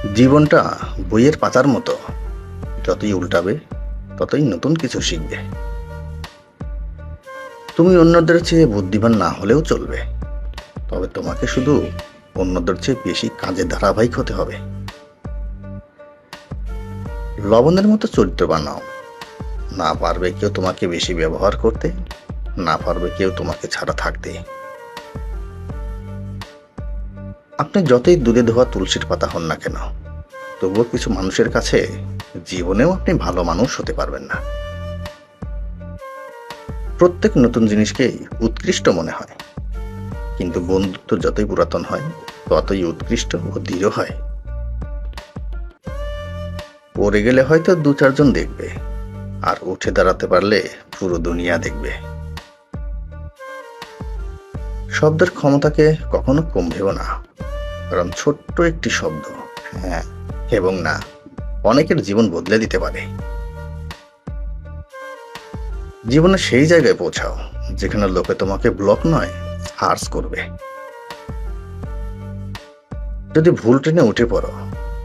জীবনটা বইয়ের পাতার মতো, যতই উল্টাবে ততই নতুন কিছু শিখবে। তুমি অন্যদের চেয়ে বুদ্ধিমান না হলেও চলবে, তবে তোমাকে শুধু অন্যদের চেয়ে বেশি কাজে ধারাবাহিক হতে হবে। লবণের মতো চরিত্র বানাও, না পারবে কেউ তোমাকে বেশি ব্যবহার করতে, না পারবে কেউ তোমাকে ছাড়া থাকতে। আপনি যতই দুধে ধোয়া তুলসীর পাতা হন না কেন, তবুও কিছু মানুষের কাছে জীবনেও আপনি ভালো মানুষ হতে পারবেন না। প্রত্যেক নতুন জিনিসকেই উৎকৃষ্ট মনে হয়, কিন্তু বন্ধুত্ব যতই পুরাতন হয় ততই উৎকৃষ্ট ও দৃঢ় হয়। পড়ে গেলে হয়তো দু চারজন দেখবে, আর উঠে দাঁড়াতে পারলে পুরো দুনিয়া দেখবে। শব্দের ক্ষমতাকে কখনো কম ভেবো না, কারণ ছোট্ট একটি শব্দ হ্যাঁ এবং না অনেকের জীবন বদলে দিতে পারে। জীবনে সেই জায়গায় পৌঁছাও যেখানে লোকে তোমাকে ব্লক নয়, সার্চ করবে। যদি ভুল ট্রেনে উঠে পড়ো,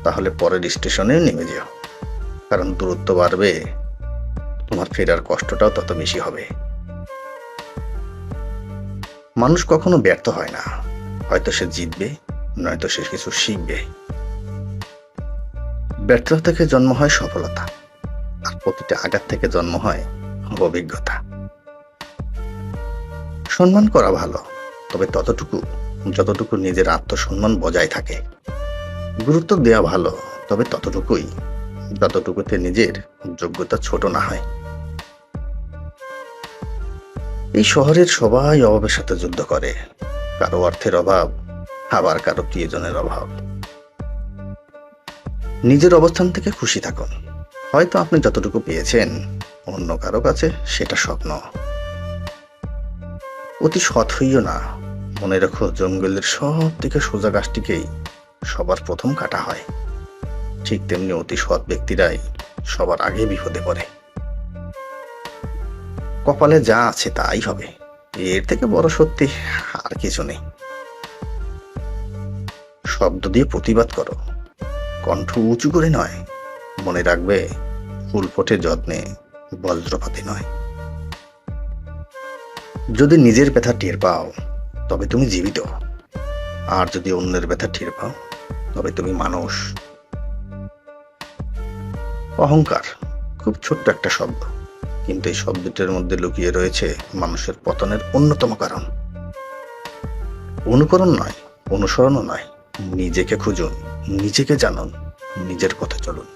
তাহলে পরের স্টেশনে নেমে যেও, কারণ দূরত্ব বাড়বে, তোমার ফেরার কষ্টটাও তত বেশি হবে। মানুষ কখনো ব্যর্থ হয় না, হয়তো সে জিতবে, নয়তো সে কিছু শিখবে। ব্যর্থতা থেকে জন্ম হয় সফলতা, আর প্রতিটা আঘাত থেকে জন্ম হয় অভিজ্ঞতা। সম্মান করা ভালো, তবে ততটুকু যতটুকু নিজের আত্মসম্মান বজায় থাকে। গুরুত্ব দেওয়া ভালো, তবে ততটুকুই যতটুকুতে নিজের যোগ্যতা ছোট না হয়। এই শহরের সবাই অভাবের সাথে যুদ্ধ করে, কারো অর্থের অভাব, আবার কারো প্রিয়জনের অভাব। নিজের অবস্থান থেকে খুশি থাকুন, হয়তো আপনি যতটুকু পেয়েছেন অন্য কারো কাছে সেটা স্বপ্ন। অতি সৎ হইও না, মনে রাখো জঙ্গলের সব থেকে সোজা গাছটিকেই সবার প্রথম কাটা হয়। ঠিক তেমনি অতি সৎ ব্যক্তিরাই সবার আগে বিপদে পড়ে। কপালে যা আছে তাই হবে, এর থেকে বড় সত্যি আর কিছু নেই। শব্দ দিয়ে প্রতিবাদ করো, কণ্ঠ উঁচু করে নয়। মনে রাখবে, ফুল ফোটে যত্নে, বজ্রপাতে নয়। যদি নিজের ব্যথা টের পাও, তবে তুমি জীবিত, আর যদি অন্যের ব্যথা টের পাও, তবে তুমি মানুষ। অহংকার খুব ছোট্ট একটা শব্দ, কিন্তু এই শব্দটির মধ্যে লুকিয়ে রয়েছে মানুষের পতনের অন্যতম কারণ। অনুকরণ নয়, অনুসরণও নয়, নিজেকে খুঁজুন, নিজেকে জানুন, নিজের পথে চলুন।